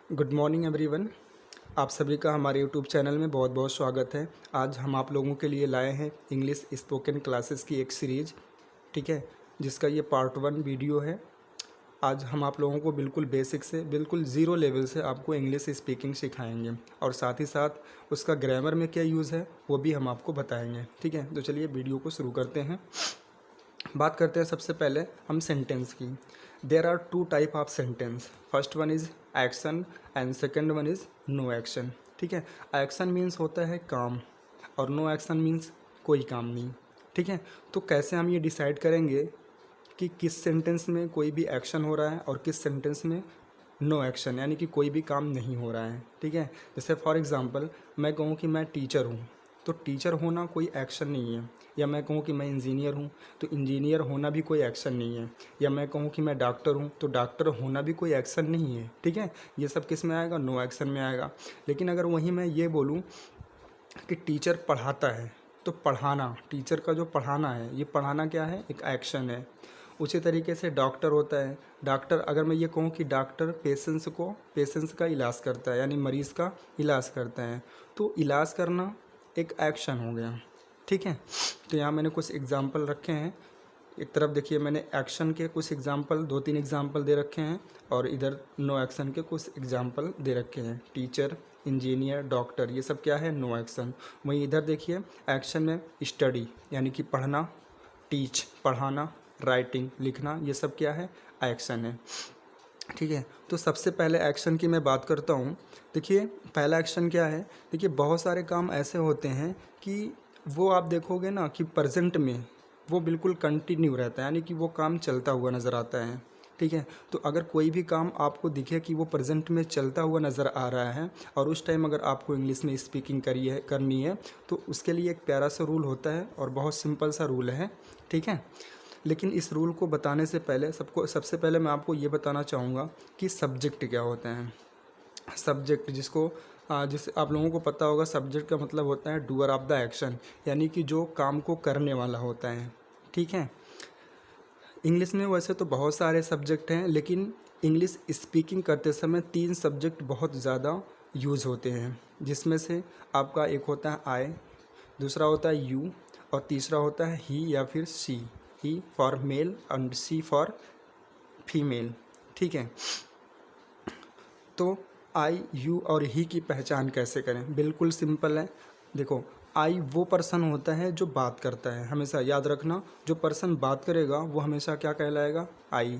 Good morning everyone. आप सभी का हमारे यूट्यूब चैनल में बहुत बहुत स्वागत है। आज हम आप लोगों के लिए लाए हैं इंग्लिश स्पोकन क्लासेस की एक सीरीज, ठीक है, जिसका ये पार्ट 1 वीडियो है। आज हम आप लोगों को बिल्कुल बेसिक से बिल्कुल ज़ीरो लेवल से आपको इंग्लिश स्पीकिंग सिखाएंगे और साथ ही साथ उसका ग्रामर में क्या यूज़ है वो भी हम आपको बताएंगे, ठीक है। तो चलिए वीडियो को शुरू करते हैं। बात करते हैं सबसे पहले हम सेंटेंस की। There are two type of sentence. First one is action and second one is no action, ठीक है। एक्शन मीन्स होता है काम और नो एक्शन मीन्स कोई काम नहीं, ठीक है। तो कैसे हम ये डिसाइड करेंगे कि किस सेंटेंस में कोई भी एक्शन हो रहा है और किस सेंटेंस में नो एक्शन, यानी कि कोई भी काम नहीं हो रहा है, ठीक है। जैसे फॉर एग्ज़ाम्पल मैं कहूँ कि मैं टीचर हूँ, तो टीचर होना कोई एक्शन नहीं है। या मैं कहूँ कि मैं इंजीनियर हूँ, तो इंजीनियर होना भी कोई एक्शन नहीं है। या मैं कहूँ कि मैं डॉक्टर हूँ, तो डॉक्टर होना भी कोई एक्शन नहीं है, ठीक है। ये सब किस में आएगा? नो एक्शन में आएगा। लेकिन अगर वहीं मैं ये बोलूँ कि टीचर पढ़ाता है, तो पढ़ाना, टीचर का जो पढ़ाना है, ये पढ़ाना क्या है? एक एक्शन है। उसी तरीके से डॉक्टर होता है। डॉक्टर, अगर मैं ये कहूँ कि डॉक्टर पेशेंस का इलाज करता है, यानी मरीज़ का इलाज करता है, तो इलाज करना एक एक्शन हो गया, ठीक है। तो यहाँ मैंने कुछ एग्जांपल रखे हैं। एक तरफ देखिए मैंने एक्शन के कुछ एग्जांपल, 2-3 एग्जांपल दे रखे हैं और इधर नो एक्शन के कुछ एग्जांपल दे रखे हैं। टीचर, इंजीनियर, डॉक्टर, ये सब क्या है? No action. वहीं इधर देखिए एक्शन में स्टडी यानी कि पढ़ना, टीच पढ़ाना, राइटिंग लिखना, ये सब क्या है? एक्शन है, ठीक है। तो सबसे पहले एक्शन की मैं बात करता हूँ। देखिए पहला एक्शन क्या है? देखिए बहुत सारे काम ऐसे होते हैं कि वो आप देखोगे ना कि प्रेजेंट में वो बिल्कुल कंटिन्यू रहता है, यानी कि वो काम चलता हुआ नज़र आता है, ठीक है। तो अगर कोई भी काम आपको दिखे कि वो प्रेजेंट में चलता हुआ नज़र आ रहा है और उस टाइम अगर आपको इंग्लिश में स्पीकिंग करनी है, तो उसके लिए एक प्यारा सा रूल होता है और बहुत सिंपल सा रूल है, ठीक है। लेकिन इस रूल को बताने से पहले सबसे पहले मैं आपको ये बताना चाहूँगा कि सब्जेक्ट क्या होते हैं। सब्जेक्ट जिसे आप लोगों को पता होगा, सब्जेक्ट का मतलब होता है डूअर ऑफ द एक्शन, यानी कि जो काम को करने वाला होता है, ठीक है। इंग्लिश में वैसे तो बहुत सारे सब्जेक्ट हैं, लेकिन इंग्लिश स्पीकिंग करते समय 3 सब्जेक्ट बहुत ज़्यादा यूज़ होते हैं, जिसमें से आपका एक होता है आई, दूसरा होता है यू और तीसरा होता है ही या फिर she. He for male and she for female, ठीक है। तो आई, यू और ही की पहचान कैसे करें? बिल्कुल सिंपल है। देखो, आई वो पर्सन होता है जो बात करता है, हमेशा याद रखना, जो पर्सन बात करेगा वो हमेशा क्या कहलाएगा? आई।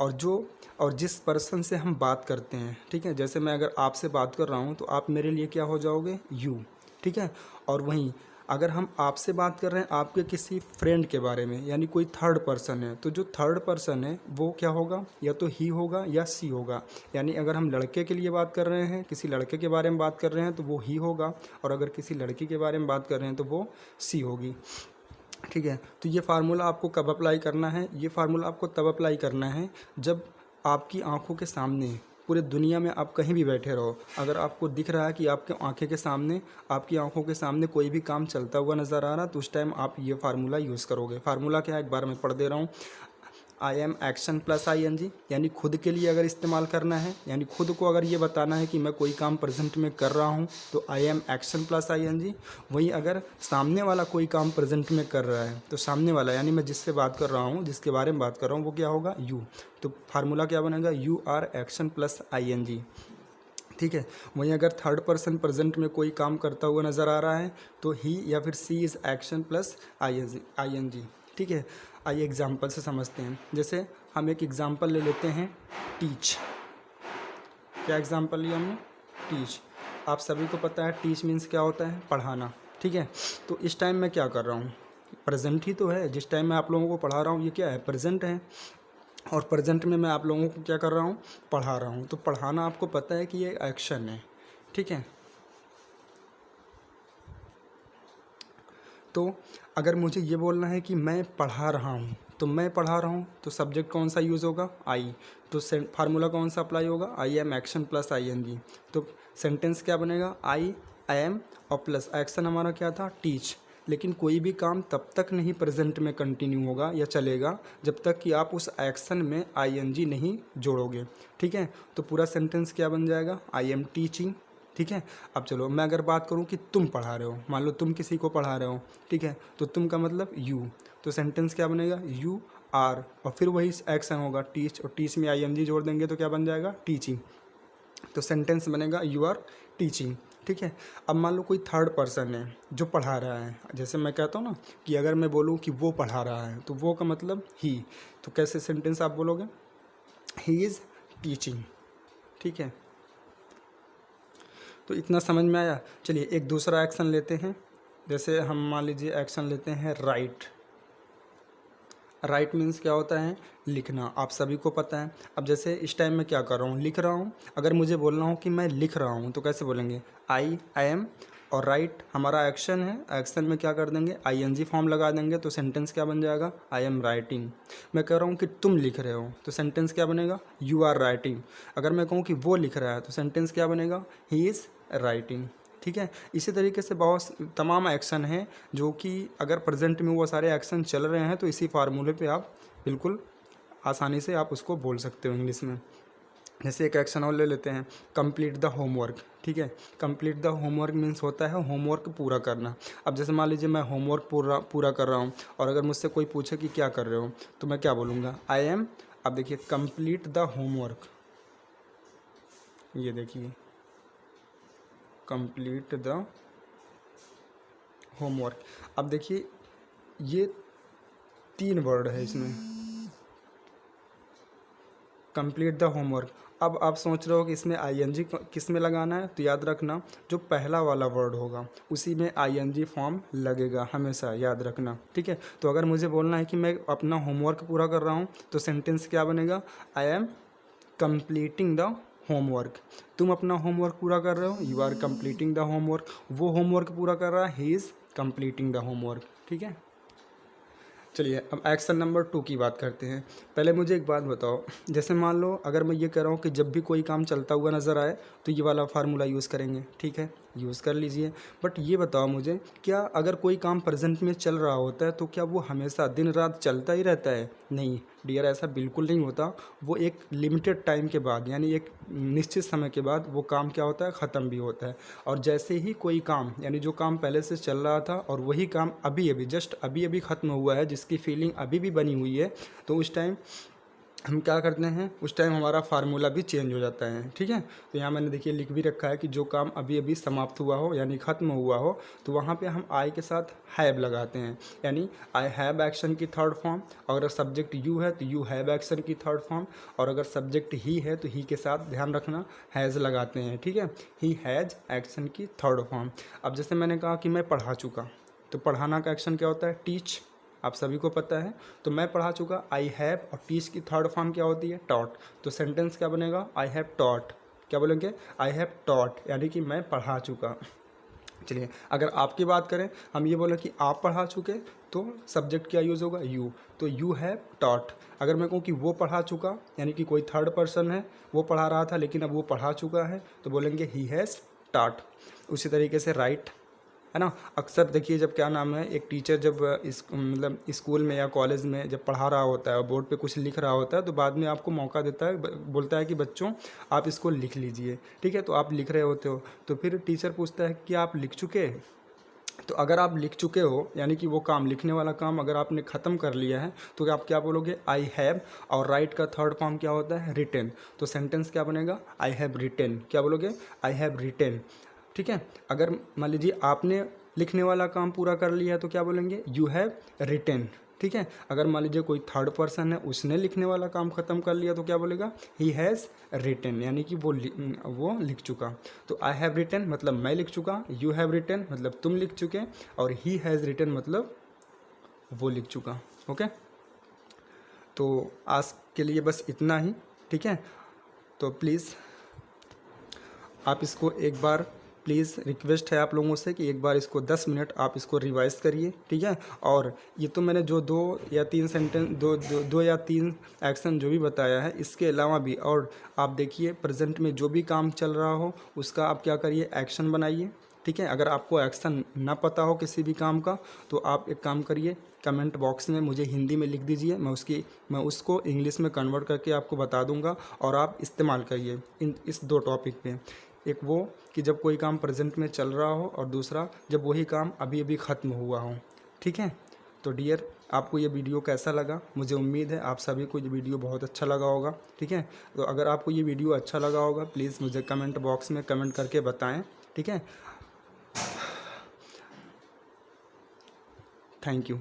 और जिस पर्सन से हम बात करते हैं, ठीक है, जैसे मैं अगर आपसे बात कर रहा हूँ तो आप मेरे लिए क्या हो जाओगे? यू, ठीक है। और वहीं अगर हम आपसे बात कर रहे हैं आपके किसी फ्रेंड के बारे में, यानी कोई थर्ड पर्सन है, तो जो थर्ड पर्सन है वो क्या होगा? या तो ही होगा या सी होगा। यानी अगर हम लड़के के लिए बात कर रहे हैं, किसी लड़के के बारे में बात कर रहे हैं तो वो ही होगा, और अगर किसी लड़की के बारे में बात कर रहे हैं तो वो सी होगी, ठीक है। तो ये फार्मूला आपको कब अप्लाई करना है? ये फार्मूला आपको तब अप्लाई करना है जब आपकी आंखों के सामने, पूरे दुनिया में आप कहीं भी बैठे रहो, अगर आपको दिख रहा है कि आपकी आंखों के सामने कोई भी काम चलता हुआ नज़र आ रहा है, तो उस टाइम आप ये फार्मूला यूज़ करोगे। फार्मूला क्या है? एक बार मैं पढ़ दे रहा हूँ। I am action plus I N G, यानी खुद के लिए अगर इस्तेमाल करना है, यानी खुद को अगर ये बताना है कि मैं कोई काम प्रेजेंट में कर रहा हूँ, तो I am action plus I N G. वहीं अगर सामने वाला कोई काम प्रेजेंट में कर रहा है, तो सामने वाला यानी मैं जिससे बात कर रहा हूँ, जिसके बारे में बात कर रहा हूँ, वो क्या होगा? यू। तो फार्मूला क्या बनेगा? You are action plus I N G, ठीक है। वहीं अगर थर्ड पर्सन प्रेजेंट में कोई काम करता हुआ नज़र आ रहा है, तो ही या फिर she is action plus I N G, ठीक है। आइए एग्जाम्पल से समझते हैं। जैसे हम एक एग्जाम्पल ले लेते हैं, टीच। क्या एग्जाम्पल लिया हमने? टीच। आप सभी को पता है टीच मीन्स क्या होता है? पढ़ाना, ठीक है। तो इस टाइम मैं क्या कर रहा हूँ? प्रेजेंट ही तो है। जिस टाइम मैं आप लोगों को पढ़ा रहा हूँ ये क्या है? प्रेजेंट है। और प्रेजेंट में मैं आप लोगों को क्या कर रहा हूँ? पढ़ा रहा हूँ। तो पढ़ाना आपको पता है कि ये एक्शन है, ठीक है। तो अगर मुझे ये बोलना है कि मैं पढ़ा रहा हूँ, तो मैं पढ़ा रहा हूँ, तो सब्जेक्ट कौन सा यूज़ होगा? आई। तो फार्मूला कौन सा अप्लाई होगा? I am action plus I N G. तो सेंटेंस क्या बनेगा? आई एम और प्लस एक्शन हमारा क्या था? टीच। लेकिन कोई भी काम तब तक नहीं प्रेजेंट में कंटिन्यू होगा या चलेगा जब तक कि आप उस एक्शन में आईएनजी नहीं जोड़ोगे। ठीक है, तो पूरा सेंटेंस क्या बन जाएगा, आई एम टीचिंग। ठीक है, अब चलो मैं अगर बात करूँ कि तुम पढ़ा रहे हो, मान लो तुम किसी को पढ़ा रहे हो, ठीक है, तो तुम का मतलब यू, तो सेंटेंस क्या बनेगा, यू आर, और फिर वही एक्शन होगा टीच, और टीच में आईएनजी जोड़ देंगे तो क्या बन जाएगा, टीचिंग। तो सेंटेंस बनेगा यू आर टीचिंग। ठीक है, अब मान लो कोई थर्ड पर्सन है जो पढ़ा रहा है, जैसे मैं कहता हूँ ना कि अगर मैं बोलूँ कि वो पढ़ा रहा है तो वो का मतलब ही, तो कैसे सेंटेंस आप बोलोगे, ही इज़ टीचिंग। ठीक है, तो इतना समझ में आया। चलिए एक दूसरा एक्शन लेते हैं, जैसे हम मान लीजिए एक्शन लेते हैं राइट। राइट मीन्स क्या होता है, लिखना, आप सभी को पता है। अब जैसे इस टाइम मैं क्या कर रहा हूँ, लिख रहा हूँ। अगर मुझे बोलना हो कि मैं लिख रहा हूँ तो कैसे बोलेंगे, आई एम, और राइट हमारा एक्शन है, एक्शन में क्या कर देंगे, आईएनजी फॉर्म लगा देंगे, तो सेंटेंस क्या बन जाएगा, आई एम राइटिंग। मैं कह रहा हूँ कि तुम लिख रहे हो तो सेंटेंस क्या बनेगा, यू आर राइटिंग। अगर मैं कहूँ कि वो लिख रहा है तो सेंटेंस क्या बनेगा, ही इज़ राइटिंग। ठीक है, इसी तरीके से बहुत तमाम एक्शन हैं जो कि अगर प्रेजेंट में वो सारे एक्शन चल रहे हैं तो इसी फार्मूले पे आप बिल्कुल आसानी से आप उसको बोल सकते हो इंग्लिश में। जैसे एक एक्शन और ले लेते हैं, कंप्लीट द होमवर्क। ठीक है, कंप्लीट द होमवर्क मीन्स होता है होमवर्क पूरा करना। अब जैसे मान लीजिए मैं होमवर्क पूरा कर रहा हूँ और अगर मुझसे कोई पूछे कि क्या कर रहे हो तो मैं क्या बोलूँगा, आई एम, अब देखिए कंप्लीट द होमवर्क, ये देखिए कंप्लीट द होमवर्क। अब देखिए ये 3 वर्ड है इसमें, कंप्लीट द होमवर्क। अब आप सोच रहे हो कि इसमें आईएनजी किस में लगाना है, तो याद रखना जो पहला वाला वर्ड होगा उसी में आईएनजी फॉर्म लगेगा, हमेशा याद रखना। ठीक है, तो अगर मुझे बोलना है कि मैं अपना होमवर्क पूरा कर रहा हूँ तो सेंटेंस क्या बनेगा, I am completing the homework. तुम अपना होमवर्क पूरा कर रहे हो, you are completing the homework. वो होमवर्क पूरा कर रहा है, he is completing the homework. ठीक है, चलिए अब एक्शन नंबर 2 की बात करते हैं। पहले मुझे एक बात बताओ, जैसे मान लो अगर मैं ये कह रहा हूँ कि जब भी कोई काम चलता हुआ नज़र आए तो ये वाला फार्मूला यूज़ करेंगे। ठीक है, यूज़ कर लीजिए। बट ये बताओ मुझे, क्या अगर कोई काम प्रेजेंट में चल रहा होता है तो क्या वो हमेशा दिन रात चलता ही रहता है? नहीं डियर, ऐसा बिल्कुल नहीं होता। वो एक लिमिटेड टाइम के बाद, यानी एक निश्चित समय के बाद वो काम क्या होता है, ख़त्म भी होता है। और जैसे ही कोई काम, यानी जो काम पहले से चल रहा था और वही काम अभी अभी जस्ट अभी अभी ख़त्म हुआ है, जिसकी फीलिंग अभी भी बनी हुई है, तो उस टाइम हम क्या करते हैं, उस टाइम हमारा फार्मूला भी चेंज हो जाता है। ठीक है, तो यहाँ मैंने देखिए लिख भी रखा है कि जो काम अभी अभी समाप्त हुआ हो यानी ख़त्म हुआ हो तो वहाँ पे हम आई के साथ हैव लगाते हैं, यानी आई हैव एक्शन की थर्ड फॉर्म। और अगर सब्जेक्ट यू है तो यू हैव एक्शन की थर्ड फॉर्म, और अगर सब्जेक्ट ही है तो ही के साथ ध्यान रखना हैज़ लगाते हैं। ठीक है, ही हैज़ एक्शन की थर्ड फॉर्म। अब जैसे मैंने कहा कि मैं पढ़ा चुका, तो पढ़ाना का एक्शन क्या होता है, टीच, आप सभी को पता है। तो मैं पढ़ा चुका, आई हैव, और टीच की थर्ड फॉर्म क्या होती है, टॉट। तो सेंटेंस क्या बनेगा, आई हैव टॉट। क्या बोलेंगे, आई हैव टॉट, यानी कि मैं पढ़ा चुका। चलिए अगर आपकी बात करें, हम ये बोले कि आप पढ़ा चुके, तो सब्जेक्ट क्या यूज़ होगा, यू, तो यू हैव टॉट। अगर मैं कहूँ कि वो पढ़ा चुका, यानी कि कोई थर्ड पर्सन है, वो पढ़ा रहा था लेकिन अब वो पढ़ा चुका है, तो बोलेंगे ही हैज़ टॉट। उसी तरीके से राइट, है ना। अक्सर देखिए जब क्या नाम है, एक टीचर जब इस मतलब स्कूल में या कॉलेज में जब पढ़ा रहा होता है और बोर्ड पे कुछ लिख रहा होता है तो बाद में आपको मौका देता है, बोलता है कि बच्चों आप इसको लिख लीजिए। ठीक है, तो आप लिख रहे होते हो तो फिर टीचर पूछता है कि आप लिख चुके। तो अगर आप लिख चुके हो, यानी कि वो काम, लिखने वाला काम अगर आपने ख़त्म कर लिया है, तो आप क्या बोलोगे, आई हैव, और राइट का थर्ड फॉर्म क्या होता है, रिटेन। तो सेंटेंस क्या बनेगा, आई हैव रिटेन। क्या बोलोगे, आई हैव रिटेन। ठीक है, अगर मान लीजिए आपने लिखने वाला काम पूरा कर लिया तो क्या बोलेंगे, यू हैव रिटेन। ठीक है, अगर मान लीजिए कोई थर्ड पर्सन है, उसने लिखने वाला काम ख़त्म कर लिया तो क्या बोलेगा, ही हैज़ रिटेन, यानी कि वो लिख चुका। तो आई हैव रिटेन मतलब मैं लिख चुका, यू हैव रिटेन मतलब तुम लिख चुके, और ही हैज़ रिटेन मतलब वो लिख चुका। ओके, तो आज के लिए बस इतना ही। ठीक है, तो प्लीज़ आप इसको एक बार, प्लीज़ रिक्वेस्ट है आप लोगों से कि एक बार इसको 10 मिनट आप इसको रिवाइज करिए। ठीक है, और ये तो मैंने जो 2 या 3 सेंटेंस, दो या 3 एक्शन जो भी बताया है, इसके अलावा भी और आप देखिए प्रेजेंट में जो भी काम चल रहा हो उसका आप क्या करिए, एक्शन बनाइए। ठीक है। अगर आपको एक्शन ना पता हो किसी भी काम का तो आप एक काम करिए, कमेंट बॉक्स में मुझे हिंदी में लिख दीजिए, मैं उसको इंग्लिश में कन्वर्ट करके आपको बता दूंगा और आप इस्तेमाल करिए इस दो टॉपिक पे। एक वो कि जब कोई काम प्रेजेंट में चल रहा हो और दूसरा जब वही काम अभी अभी ख़त्म हुआ हो। ठीक है। तो डियर, आपको ये वीडियो कैसा लगा? मुझे उम्मीद है आप सभी को ये वीडियो बहुत अच्छा लगा होगा। ठीक है। तो अगर आपको ये वीडियो अच्छा लगा होगा प्लीज़ मुझे कमेंट बॉक्स में कमेंट करके बताएं। ठीक है। Thank you.